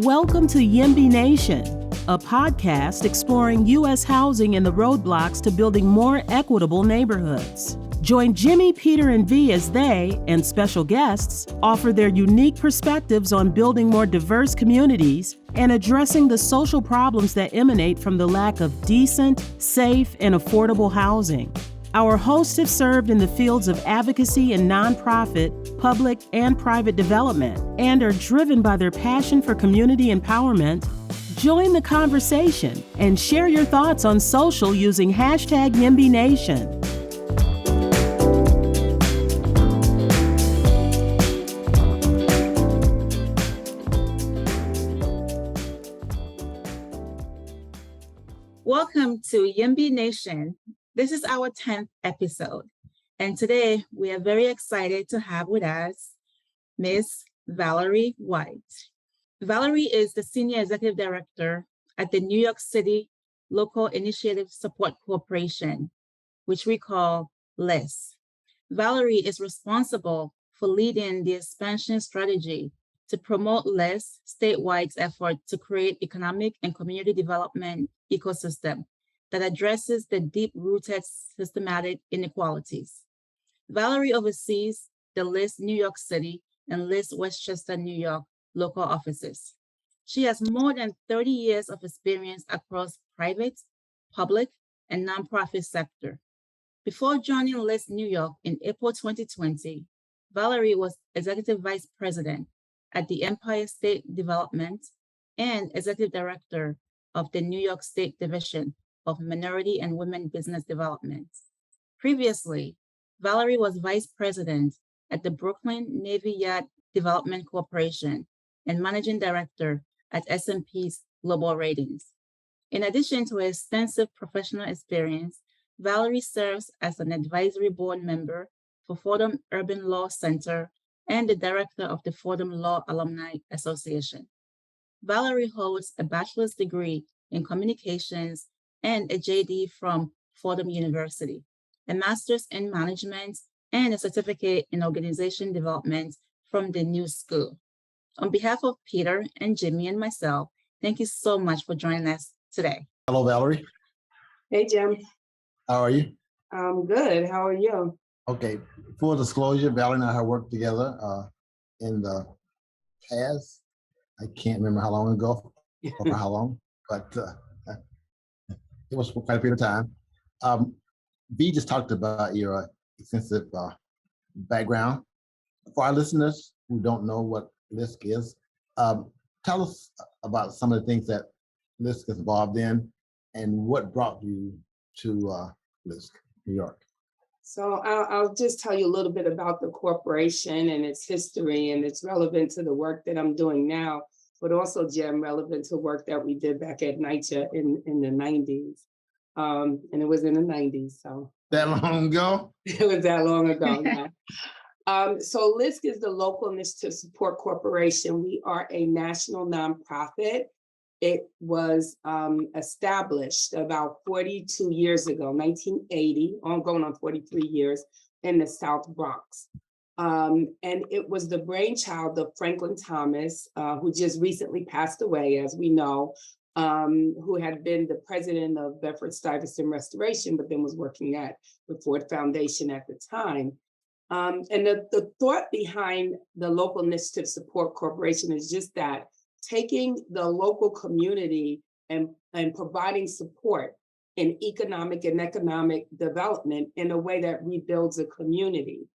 Welcome to YIMBY Nation, a podcast exploring U.S. housing and the roadblocks to building more equitable neighborhoods. Join Jimmy, Peter, and V as they, and special guests, offer their unique perspectives on building more diverse communities and addressing the social problems that emanate from the lack of decent, safe, and affordable housing. Our hosts have served in the fields of advocacy and nonprofit, public, and private development, and are driven by their passion for community empowerment. Join the conversation and share your thoughts on social using hashtag YIMBYNation. Welcome to YIMBY Nation. This is our 10th episode, and today we are very excited to have with us Ms. Valerie White. Valerie is the Senior Executive Director at the New York City Local Initiative Support Corporation, which we call LISC. Valerie is responsible for leading the expansion strategy to promote LISC statewide effort to create economic and community development ecosystem that addresses the deep-rooted systematic inequalities. Valerie oversees the LISC New York City and LISC Westchester, New York local offices. She has more than 30 years of experience across private, public, and nonprofit sector. Before joining LISC New York in April 2020, Valerie was Executive Vice President at the Empire State Development and Executive Director of the New York State Division of Minority and Women Business Development. Previously, Valerie was Vice President at the Brooklyn Navy Yacht Development Corporation and Managing Director at S&P's Global Ratings. In addition to her extensive professional experience, Valerie serves as an advisory board member for Fordham Urban Law Center and the director of the Fordham Law Alumni Association. Valerie holds a bachelor's degree in communications and a JD from Fordham University, a master's in management, and a certificate in organization development from the New School. On behalf of Peter and Jimmy and myself, thank you so much for joining us today. Hello, Valerie. Hey, Jim. How are you? I'm good. How are you? Okay. Full disclosure, Valerie and I have worked together in the past. I can't remember how long ago or for how long, but it was quite a period of time. V just talked about your extensive background. For our listeners who don't know what LISC is, tell us about some of the things that LISC is involved in and what brought you to LISC, New York. So I'll just tell you a little bit about the corporation and its history, and it's relevant to the work that I'm doing now, but also, Jim, relevant to work that we did back at NYCHA in the 90s. And it was in the 90s, so. That long ago? It was that long ago, yeah. So LISC is the Local Initiative Support Corporation. We are a national nonprofit. It was established about 42 years ago, 1980, going on 43 years, in the South Bronx. And it was the brainchild of Franklin Thomas, who just recently passed away, as we know, who had been the president of Bedford-Stuyvesant Restoration, but then was working at the Ford Foundation at the time. And the thought behind the Local Initiative Support Corporation is just that, taking the local community and providing support in economic development in a way that rebuilds a community.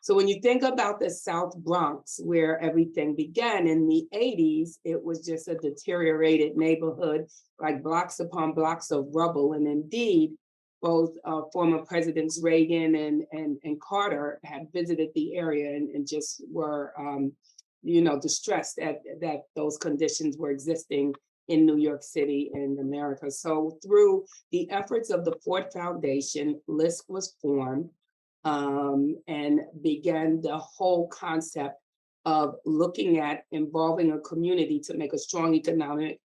So when you think about the South Bronx, where everything began in the 80s, it was just a deteriorated neighborhood, like blocks upon blocks of rubble. And indeed, both former Presidents Reagan and Carter had visited the area and just were distressed that those conditions were existing in New York City and America. So through the efforts of the Ford Foundation, LISC was formed and began the whole concept of looking at involving a community to make a strong economic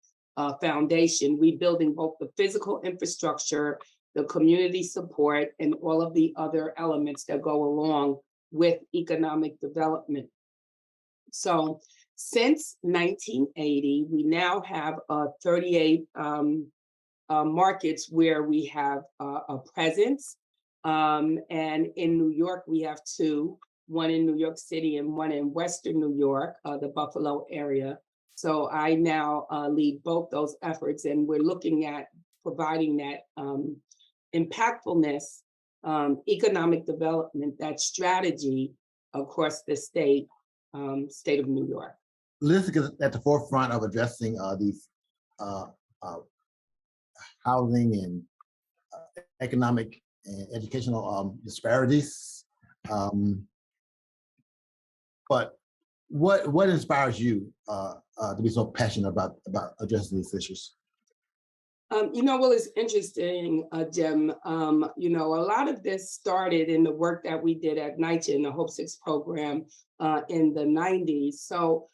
foundation, rebuilding both the physical infrastructure, the community support, and all of the other elements that go along with economic development. So Since 1980, we now have 38 markets where we have a presence. And in New York, we have 2, one in New York City and one in Western New York, the Buffalo area. So I now lead both those efforts, and we're looking at providing that impactfulness, economic development, that strategy across the state of New York. LISC is at the forefront of addressing these housing and economic and educational disparities. But what inspires you to be so passionate about addressing these issues? Well, it's interesting, Jim. A lot of this started in the work that we did at NYCHA in the Hope 6 program in the 90s. So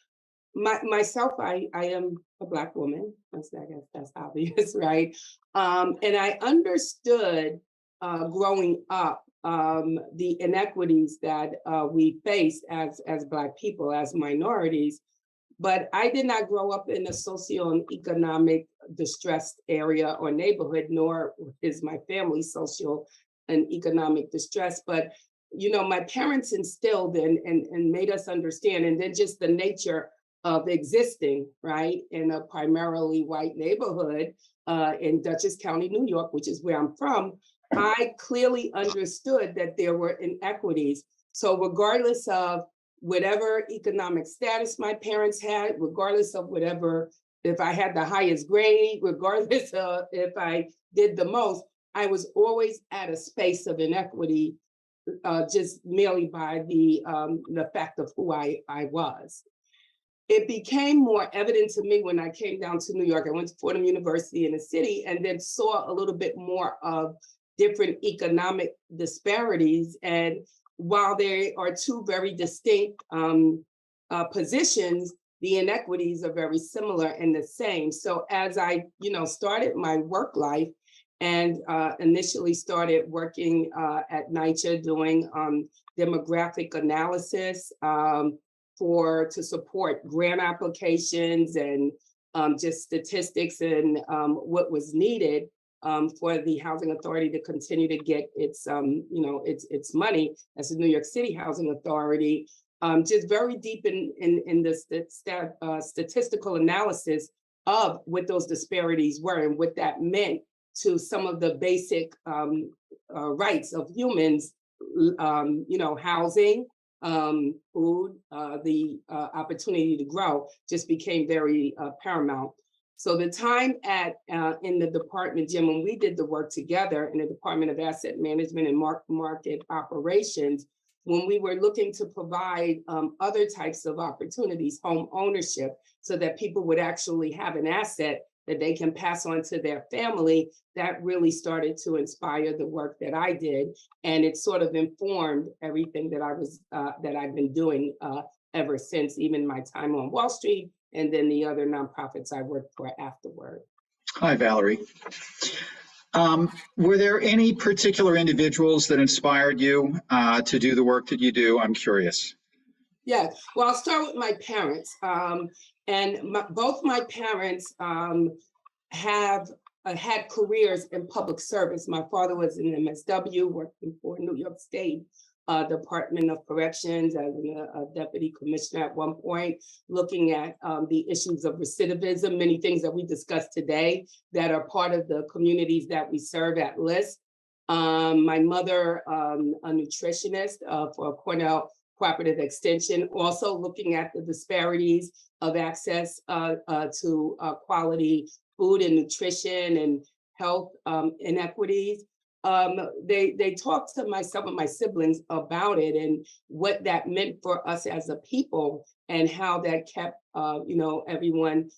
myself, I am a Black woman. I guess that's obvious, right? And I understood growing up the inequities that we face as Black people, as minorities. But I did not grow up in a socio and economic distressed area or neighborhood, nor is my family social and economic distress. But, my parents instilled and made us understand, and then just the nature of existing, right, in a primarily white neighborhood in Dutchess County, New York, which is where I'm from. I clearly understood that there were inequities. So regardless of whatever economic status my parents had, regardless of if I had the highest grade, regardless of if I did the most, I was always at a space of inequity, just merely by the fact of who I was. It became more evident to me when I came down to New York. I went to Fordham University in the city and then saw a little bit more of different economic disparities. And while there are 2 very distinct positions, the inequities are very similar and the same. So as I, started my work life and initially started working at NYCHA doing demographic analysis to support grant applications and just statistics and what was needed for the Housing Authority to continue to get its money as the New York City Housing Authority, just very deep in the statistical analysis of what those disparities were and what that meant to some of the basic rights of humans, housing, food, the opportunity to grow just became very paramount. So the time in the department, Jim, when we did the work together in the Department of Asset Management and Market Operations, when we were looking to provide other types of opportunities, home ownership, so that people would actually have an asset that they can pass on to their family, that really started to inspire the work that I did. And it sort of informed everything that I've been doing ever since, even my time on Wall Street, and then the other nonprofits I worked for afterward. Hi, Valerie. Were there any particular individuals that inspired you to do the work that you do? I'm curious. Yeah, well, I'll start with my parents. Both my parents have had careers in public service. My father was in MSW, working for New York State Department of Corrections as a deputy commissioner at one point, looking at the issues of recidivism, many things that we discussed today that are part of the communities that we serve at LISC. My mother, a nutritionist for Cornell Cooperative Extension, also looking at the disparities of access to quality food and nutrition and health inequities. They talked to some of my siblings about it and what that meant for us as a people and how that kept everyone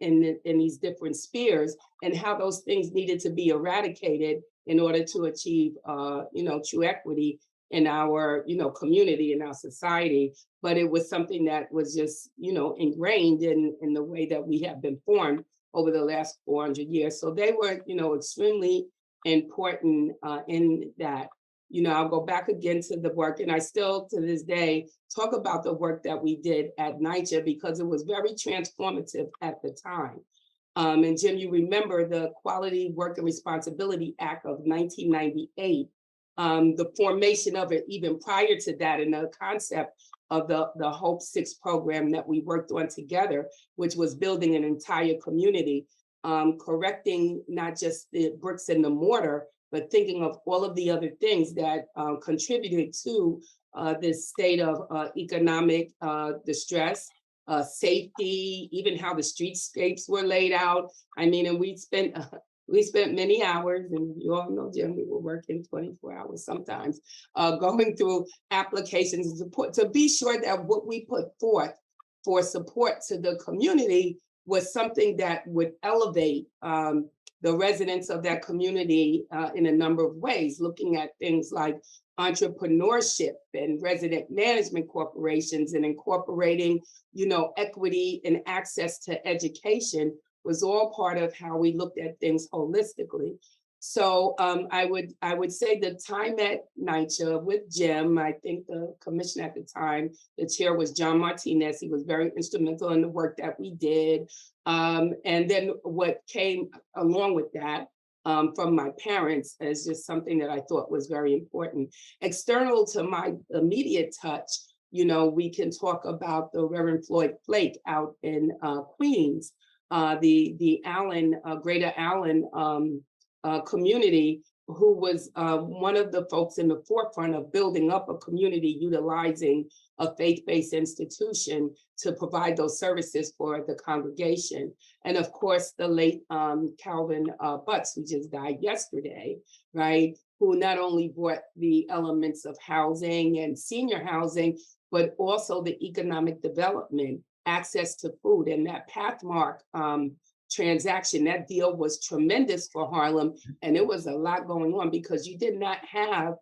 in these different spheres and how those things needed to be eradicated in order to achieve true equity in our community, in our society. But it was something that was just ingrained in the way that we have been formed over the last 400 years. So they were extremely important in that. I'll go back again to the work, and I still to this day talk about the work that we did at NYCHA because it was very transformative at the time. And Jim, you remember the Quality Work and Responsibility Act of 1998, the formation of it even prior to that, and the concept of the Hope 6 program that we worked on together, which was building an entire community, correcting not just the bricks and the mortar, but thinking of all of the other things that contributed to this state of economic distress, safety, even how the streetscapes were laid out. I mean, and we spent many hours, and you all know, Jim, we were working 24 hours sometimes, going through applications to be sure that what we put forth for support to the community was something that would elevate the residents of that community in a number of ways, looking at things like entrepreneurship and resident management corporations, and incorporating, equity and access to education was all part of how we looked at things holistically. So I would say the time at NYCHA with Jim, I think the commissioner at the time, the chair was John Martinez. He was very instrumental in the work that we did. And then what came along with that from my parents is just something that I thought was very important. External to my immediate touch, we can talk about the Reverend Floyd Flake out in Queens, the Allen, Greater Allen community, who was one of the folks in the forefront of building up a community utilizing a faith-based institution to provide those services for the congregation. And of course, the late Calvin Butts, who just died yesterday, right? Who not only brought the elements of housing and senior housing, but also the economic development, access to food, and that Pathmark transaction. That deal was tremendous for Harlem, and it was a lot going on because you did not have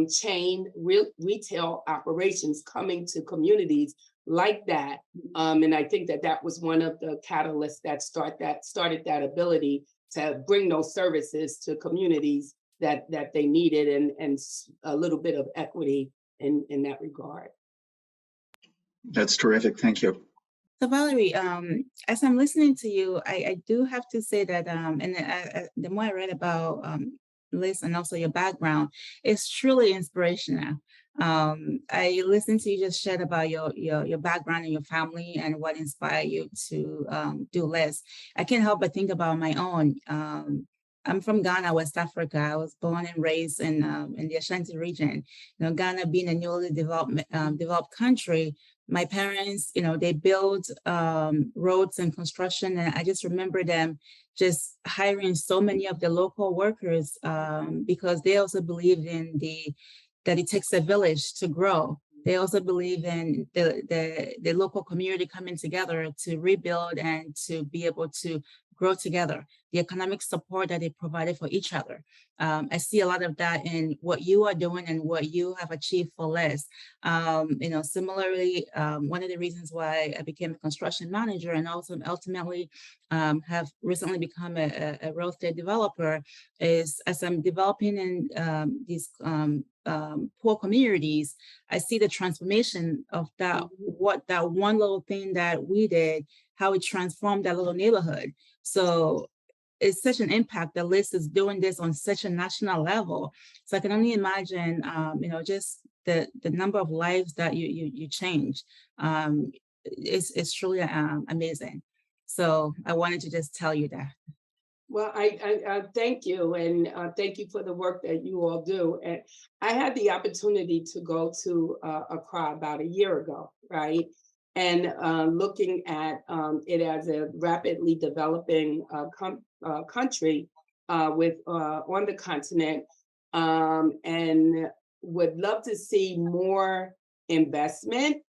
chain retail operations coming to communities like that. And I think that was one of the catalysts that started that ability to bring those services to communities that they needed, and a little bit of equity in that regard. That's terrific. Thank you. So Valerie, as I'm listening to you, I do have to say that, the more I read about LISC and also your background, it's truly inspirational. I listened to you just share about your background and your family and what inspired you to do LISC. I can't help but think about my own. I'm from Ghana, West Africa. I was born and raised in the Ashanti region. Ghana being a newly developed country, my parents, they built roads and construction, and I just remember them just hiring so many of the local workers because they also believed in that it takes a village to grow. They also believe in the local community coming together to rebuild and to be able to grow together, the economic support that they provided for each other. I see a lot of that in what you are doing and what you have achieved for LISC. Similarly, one of the reasons why I became a construction manager and also ultimately have recently become a real estate developer is as I'm developing in these poor communities, I see the transformation of that one little thing that we did, how it transformed that little neighborhood. So it's such an impact that LISC is doing this on such a national level. So I can only imagine, just the number of lives that you change. It's truly amazing. So I wanted to just tell you that. Well, I thank you, and thank you for the work that you all do. And I had the opportunity to go to Accra about a year ago, right? And looking at it as a rapidly developing country with on the continent, and would love to see more investment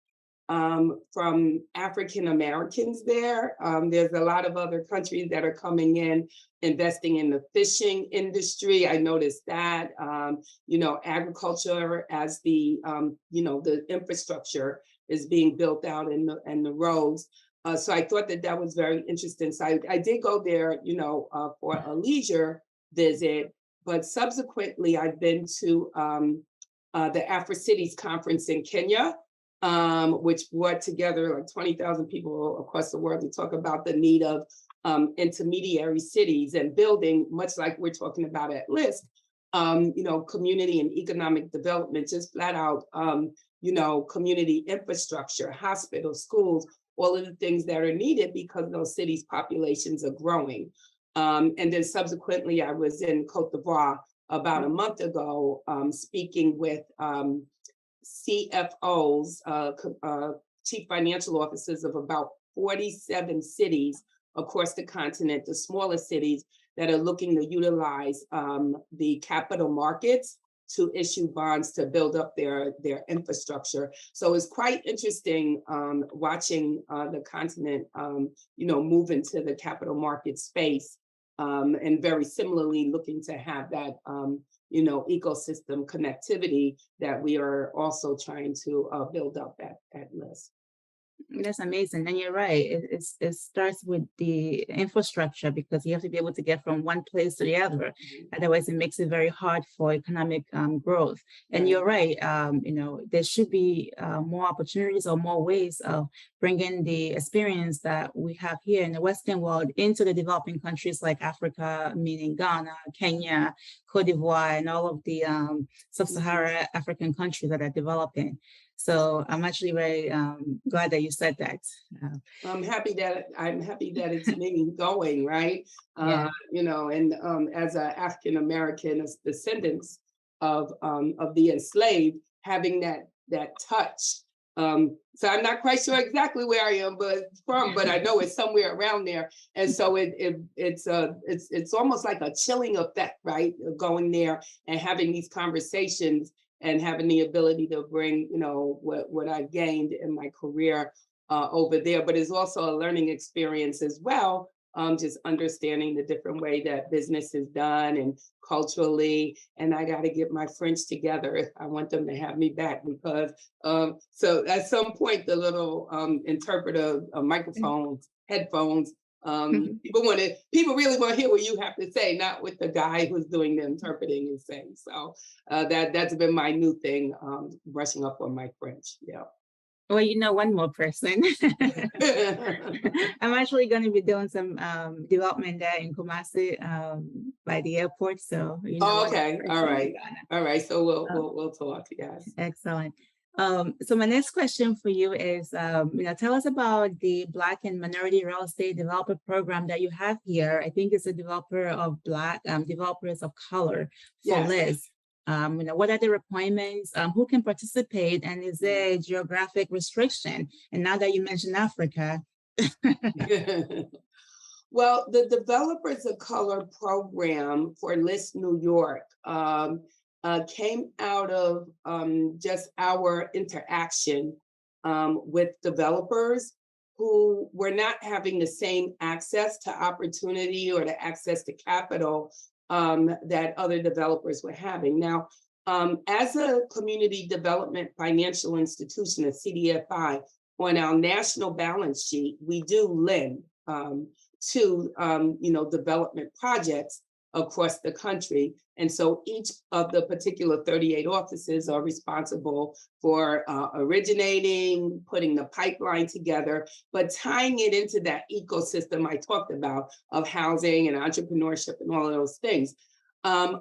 from African Americans there. There's a lot of other countries that are coming in, investing in the fishing industry. I noticed that, agriculture as the infrastructure is being built out and the roads. So I thought that was very interesting. So I did go there, for a leisure visit, But subsequently, I've been to the Afro-Cities Conference in Kenya, which brought together like 20,000 people across the world to talk about the need of intermediary cities and building, much like we're talking about at LISC, community and economic development, just flat out, community infrastructure, hospitals, schools, all of the things that are needed because those cities' populations are growing. And then subsequently, I was in Cote d'Ivoire about a month ago, speaking with CFOs, chief financial officers of about 47 cities across the continent, the smaller cities that are looking to utilize the capital markets to issue bonds to build up their infrastructure. So it's quite interesting watching the continent, move into the capital market space, and very similarly looking to have that, ecosystem connectivity that we are also trying to build up at LISC. That's amazing. And you're right. It starts with the infrastructure because you have to be able to get from one place to the other. Otherwise, it makes it very hard for economic growth. And you're right. There should be more opportunities or more ways of bringing the experience that we have here in the Western world into the developing countries like Africa, meaning Ghana, Kenya, Cote d'Ivoire, and all of the sub-Saharan African countries that are developing. So I'm actually very glad that you said that. I'm happy that it's me going, right? Yeah. And as an African American, as descendants of the enslaved, having that touch. So I'm not quite sure exactly where I am, but I know it's somewhere around there. And so it's almost like a chilling effect, right? Going there and having these conversations and having the ability to bring, what I gained in my career over there. But it's also a learning experience as well, just understanding the different way that business is done and culturally. And I got to get my French together if I want them to have me back, because so at some point, the little interpreter microphones, headphones, people really want to hear what you have to say, not what the guy who's doing the interpreting is saying. So that's been my new thing, brushing up on my French. Yeah. Well, one more person. I'm actually going to be doing some development there in Kumasi by the airport. So okay, all right. So we'll talk. Yes. Excellent. So my next question for you is, tell us about the Black and Minority Real Estate Developer Program that you have here. I think it's a developer of Black developers of color for LISC. What are the requirements? Who can participate? And is there a geographic restriction? And now that you mentioned Africa. Well, the Developers of Color program for LISC New York came out of just our interaction with developers who were not having the same access to opportunity or the access to capital that other developers were having. Now, as a community development financial institution, a CDFI, on our national balance sheet, we do lend to development projects across the country. And so each of the particular 38 offices are responsible for originating, putting the pipeline together, but tying it into that ecosystem I talked about of housing and entrepreneurship and all of those things.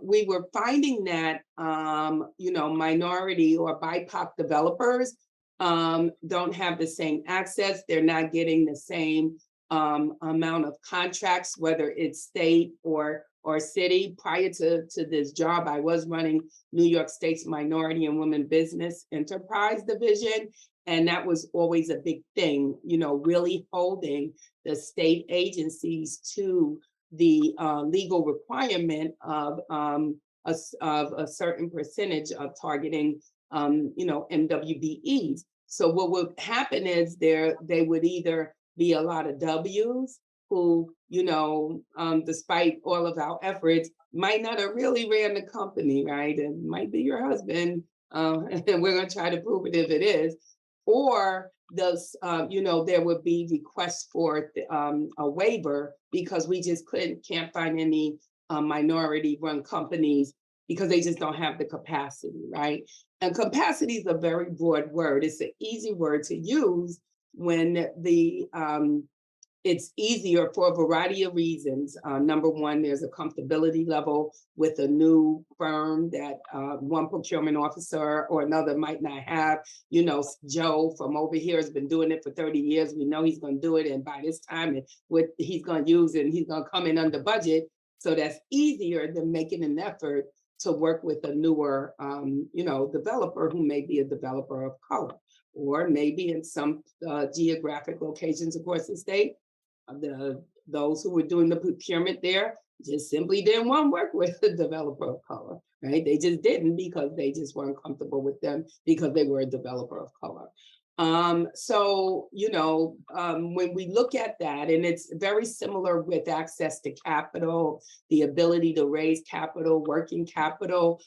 We were finding that, minority or BIPOC developers don't have the same access. They're not getting the same amount of contracts, whether it's state or city. Prior to this job, I was running New York State's Minority and Women Business Enterprise Division. And that was always a big thing, really holding the state agencies to the legal requirement of a certain percentage of targeting, MWBEs. So what would happen is they would either be a lot of W's who, despite all of our efforts, might not have really ran the company, right? And might be your husband, and we're going to try to prove it if it is. Or those, there would be requests for a waiver because we just can't find any minority-run companies because they just don't have the capacity, right? And capacity is a very broad word. It's an easy word to use when it's easier for a variety of reasons. Number one, there's a comfortability level with a new firm that one procurement officer or another might not have. You know, Joe from over here has been doing it for 30 years. We know he's going to do it. And by this time, what he's going to use and he's going to come in under budget. So that's easier than making an effort to work with a newer, developer who may be a developer of color, or maybe in some geographic locations across the state, those who were doing the procurement there just simply didn't want to work with a developer of color, right? They just didn't because they just weren't comfortable with them because they were a developer of color. When we look at that, and it's very similar with access to capital, the ability to raise capital, working capital,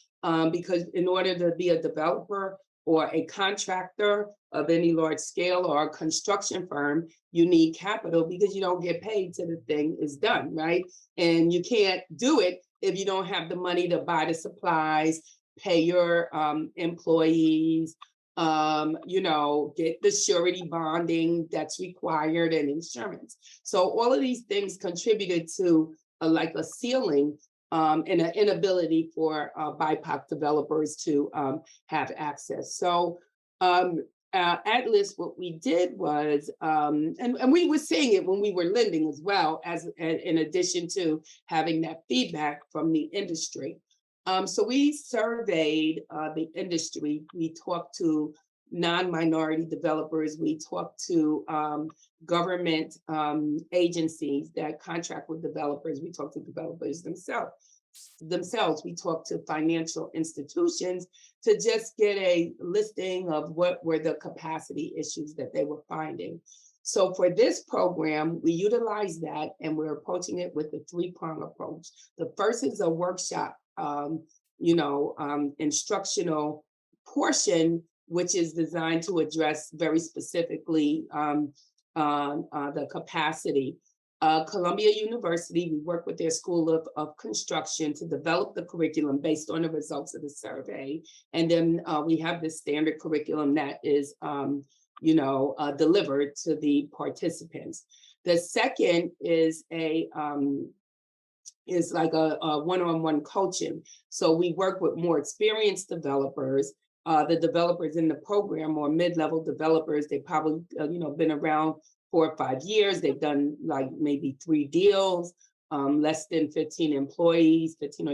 because in order to be a developer or a contractor of any large scale or a construction firm, you need capital because you don't get paid till the thing is done, right? And you can't do it if you don't have the money to buy the supplies, pay your employees, get the surety bonding that's required and insurance. So all of these things contributed to a ceiling and an inability for BIPOC developers to have access. So at LISC, what we did was, and we were seeing it when we were lending as well, as in addition to having that feedback from the industry. So we surveyed the industry. We talked to non-minority developers. We talked to government agencies that contract with developers. We talked to developers themselves. We talked to financial institutions to just get a listing of what were the capacity issues that they were finding. So for this program, we utilize that, and we're approaching it with a three-prong approach. The first is a workshop, instructional portion, which is designed to address very specifically the capacity. Columbia University, we work with their School of Construction to develop the curriculum based on the results of the survey. And then we have this standard curriculum that is delivered to the participants. The second is like a one-on-one coaching. So we work with more experienced developers. The developers in the program are mid-level developers. They probably been around 4 or 5 years. They've done like maybe 3 deals, less than 15 or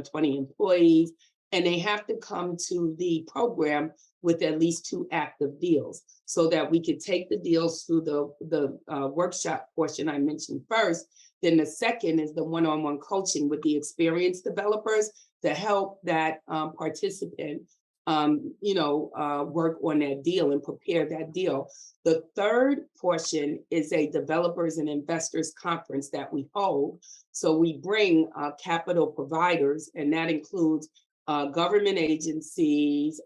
20 employees. And they have to come to the program with at least 2 active deals so that we could take the deals through the workshop portion I mentioned first. Then the second is the one-on-one coaching with the experienced developers to help that participant work on that deal and prepare that deal. The third portion is a developers and investors conference that we hold. So we bring capital providers, and that includes government agencies,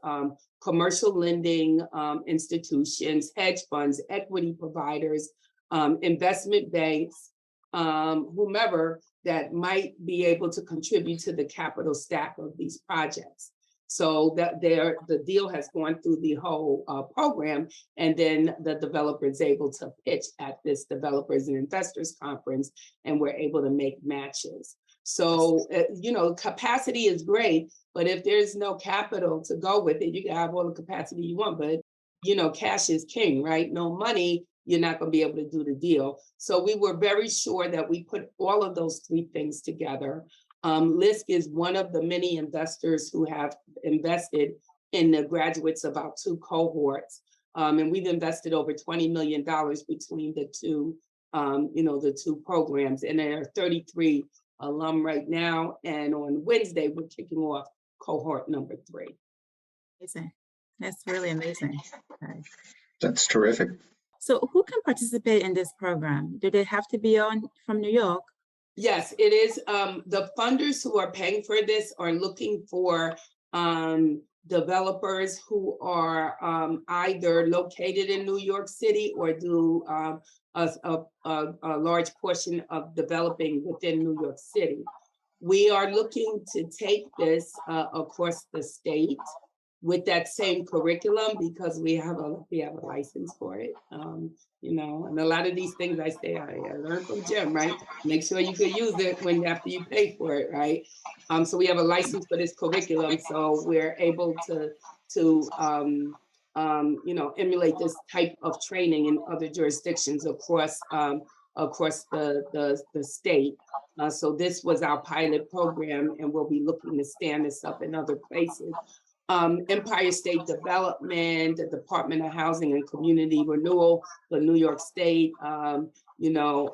commercial lending institutions, hedge funds, equity providers, investment banks, whomever that might be able to contribute to the capital stack of these projects. So that the deal has gone through the whole program, and then the developer is able to pitch at this developers and investors conference, and we're able to make matches. So, capacity is great, but if there's no capital to go with it, you can have all the capacity you want, but, cash is king, right? No money, you're not going to be able to do the deal. So we were very sure that we put all of those 3 things together. LISC is one of the many investors who have invested in the graduates of our 2 cohorts. And we've invested over $20 million between the two, the 2 programs. And there are 33 alum right now. And on Wednesday, we're kicking off cohort number 3. Amazing. That's really amazing. That's terrific. So who can participate in this program? Do they have to be from New York? Yes, it is. The funders who are paying for this are looking for developers who are either located in New York City or do a large portion of developing within New York City. We are looking to take this across the state with that same curriculum because we have a license for it. You know, and a lot of these things I say, I learned from Jim, right? Make sure you can use it after you pay for it, right? So we have a license for this curriculum, so we're able to you know, emulate this type of training in other jurisdictions across the state. So this was our pilot program, and we'll be looking to stand this up in other places. Empire State Development, the Department of Housing and Community Renewal for New York State, you know,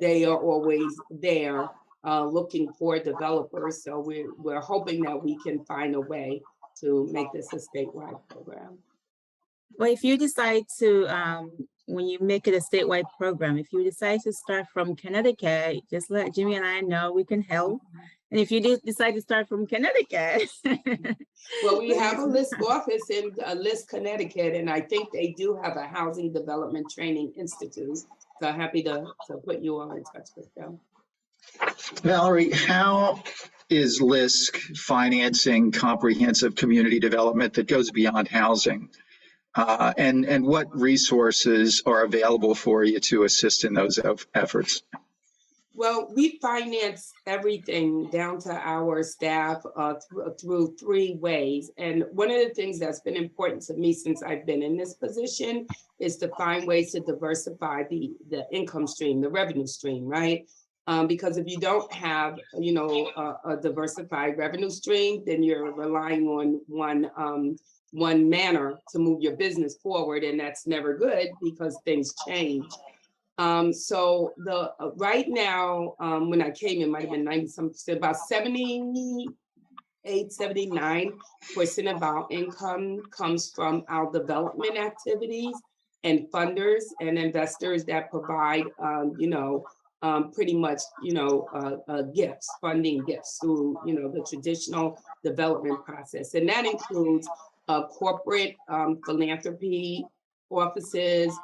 they are always there looking for developers. So we're hoping that we can find a way to make this a statewide program. Well, if you decide to, when you make it a statewide program, if you decide to start from Connecticut, just let Jimmy and I know, we can help. And if you decide to start from Connecticut. Well, we have a LISC office in LISC, Connecticut, and I think they do have a Housing Development Training Institute. So happy to put you all in touch with them. Valerie, how is LISC financing comprehensive community development that goes beyond housing? And what resources are available for you to assist in those efforts? Well, we finance everything down to our staff through three ways. And one of the things that's been important to me since I've been in this position is to find ways to diversify the income stream, the revenue stream, right? Because if you don't have, you know, a diversified revenue stream, then you're relying on one manner to move your business forward, and that's never good because things change. So right now, when I came, it might have been 90-something, about 79% of our income comes from our development activities and funders and investors that provide, you know, pretty much, you know, gifts, funding gifts through, you know, the traditional development process. And that includes corporate philanthropy offices,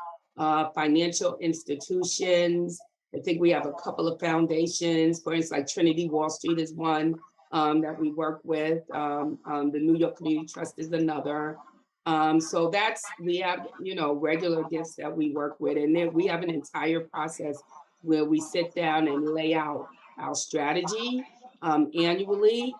financial institutions. I think we have a couple of foundations, for instance, like Trinity Wall Street is one that we work with. The New York Community Trust is another. So we have, you know, regular gifts that we work with. And then we have an entire process where we sit down and lay out our strategy annually.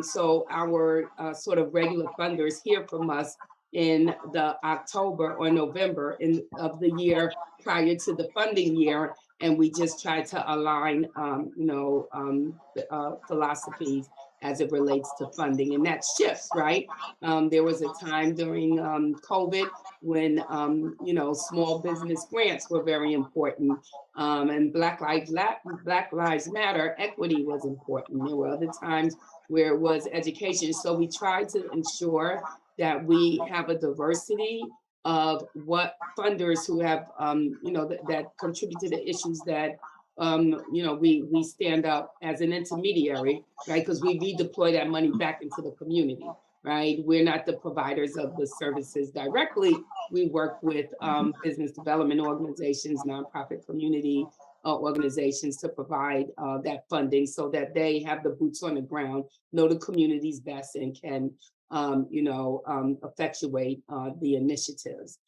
So our sort of regular funders hear from us in the October or November of the year prior to the funding year, and we just try to align, you know, philosophies as it relates to funding, and that shifts, right? There was a time during COVID when, you know, small business grants were very important, and Black Lives Matter equity was important. There were other times where it was education. So we tried to ensure that we have a diversity of what funders who have, you know, that contribute to the issues that, you know, we stand up as an intermediary, right? Because we redeploy that money back into the community, right? We're not the providers of the services directly. We work with business development organizations, nonprofit community organizations to provide that funding so that they have the boots on the ground, know the communities best, and can you know, effectuate the initiatives.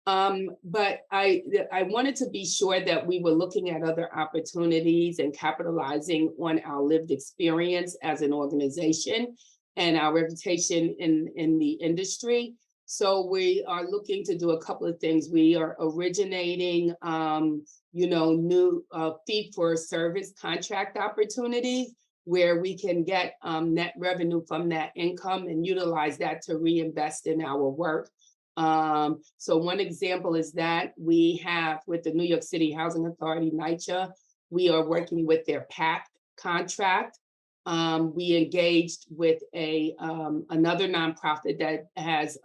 But I wanted to be sure that we were looking at other opportunities and capitalizing on our lived experience as an organization and our reputation in the industry. So we are looking to do a couple of things. We are originating, you know, new fee-for-service contract opportunities where we can get net revenue from that income and utilize that to reinvest in our work. So one example is that we have with the New York City Housing Authority, NYCHA, we are working with their PAC contract. We engaged with another nonprofit that has,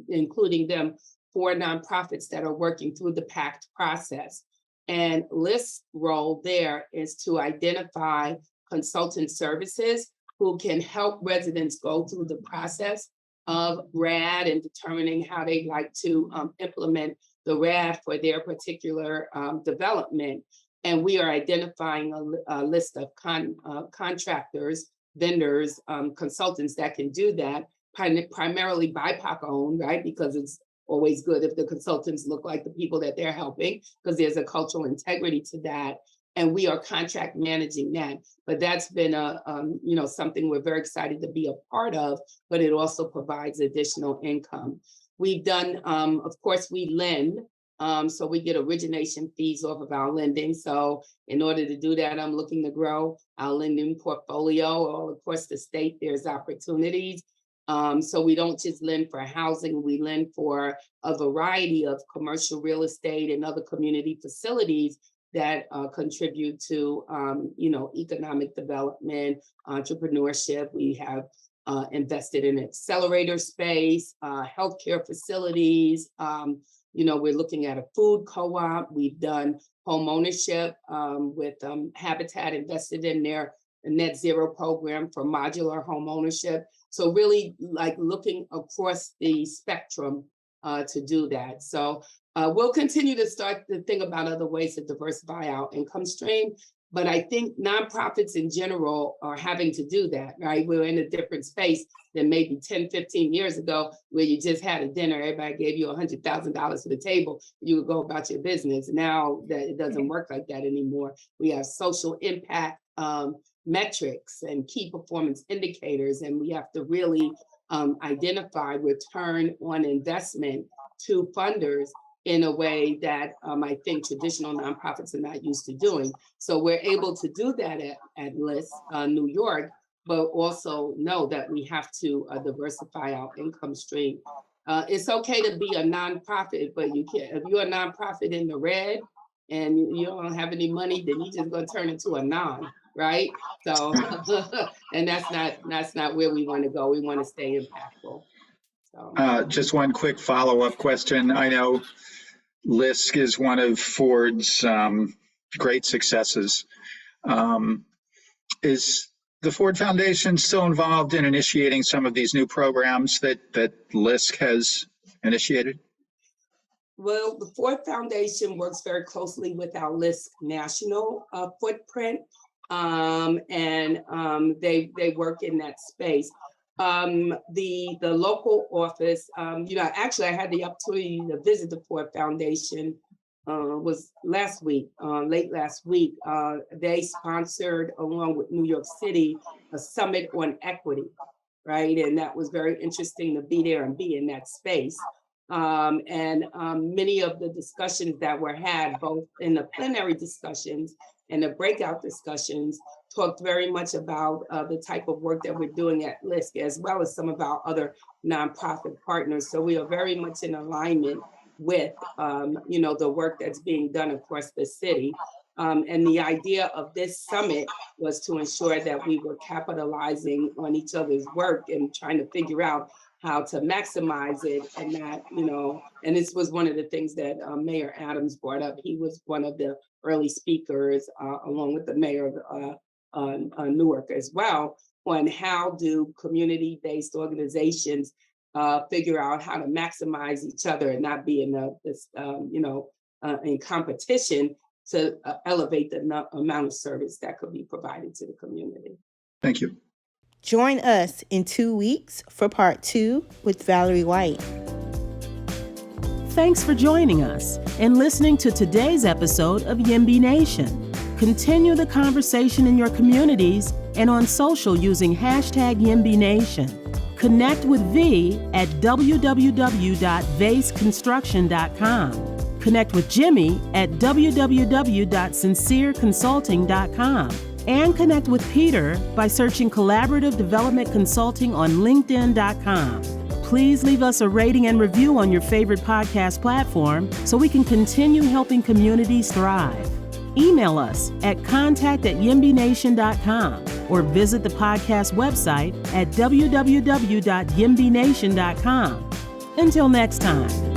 including them, 4 nonprofits that are working through the PAC process. And LISC's role there is to identify consultant services who can help residents go through the process of RAD and determining how they like to implement the RAD for their particular development. And we are identifying a list of contractors, vendors, consultants that can do that, primarily BIPOC owned, right? Because it's always good if the consultants look like the people that they're helping, because there's a cultural integrity to that. And we are contract managing that. But that's been something we're very excited to be a part of, but it also provides additional income. We've done, of course, we lend. So we get origination fees off of our lending. So in order to do that, I'm looking to grow our lending portfolio. Or across the state, there's opportunities. So we don't just lend for housing, we lend for a variety of commercial real estate and other community facilities that contribute to, economic development, entrepreneurship. We have invested in accelerator space, healthcare facilities. We're looking at a food co-op. We've done home ownership with Habitat invested in their net zero program for modular home ownership. So really like looking across the spectrum to do that. So we'll continue to start to think about other ways to diversify our income stream. But I think nonprofits in general are having to do that, right? We're in a different space than maybe 10, 15 years ago, where you just had a dinner, everybody gave you $100,000 for the table, you would go about your business. Now that it doesn't work like that anymore. We have social impact metrics and key performance indicators, and we have to really identify return on investment to funders in a way that I think traditional nonprofits are not used to doing. So we're able to do that at LISC New York, but also know that we have to diversify our income stream. It's okay to be a nonprofit, but you can't. If you're a nonprofit in the red and you don't have any money, then you're just gonna turn into a non, right? So, and that's not where we want to go. We want to stay impactful. So. Just one quick follow-up question. I know LISC is one of Ford's great successes. Is the Ford Foundation still involved in initiating some of these new programs that LISC has initiated? Well, the Ford Foundation works very closely with our LISC national footprint, and they work in that space. The local office, actually I had the opportunity to visit the Ford Foundation, was last week, late last week. They sponsored, along with New York City, a summit on equity, right? And that was very interesting to be there and be in that space. Many of the discussions that were had, both in the plenary discussions and the breakout discussions, talked very much about the type of work that we're doing at LISC, as well as some of our other nonprofit partners. So we are very much in alignment with, the work that's being done across the city. And the idea of this summit was to ensure that we were capitalizing on each other's work and trying to figure out how to maximize it and not, and this was one of the things that Mayor Adams brought up. He was one of the early speakers, along with the mayor of Newark as well, on how do community-based organizations figure out how to maximize each other and not be in competition to elevate the amount of service that could be provided to the community. Thank you. Join us in 2 weeks for part 2 with Valerie White. Thanks for joining us and listening to today's episode of YIMBY Nation. Continue the conversation in your communities and on social using #YIMBYNation. Connect with V at www.vaseconstruction.com. Connect with Jimmy at www.sincereconsulting.com. And connect with Peter by searching Collaborative Development Consulting on LinkedIn.com. Please leave us a rating and review on your favorite podcast platform so we can continue helping communities thrive. Email us at contact@yimbynation.com or visit the podcast website at www.yimbynation.com. Until next time.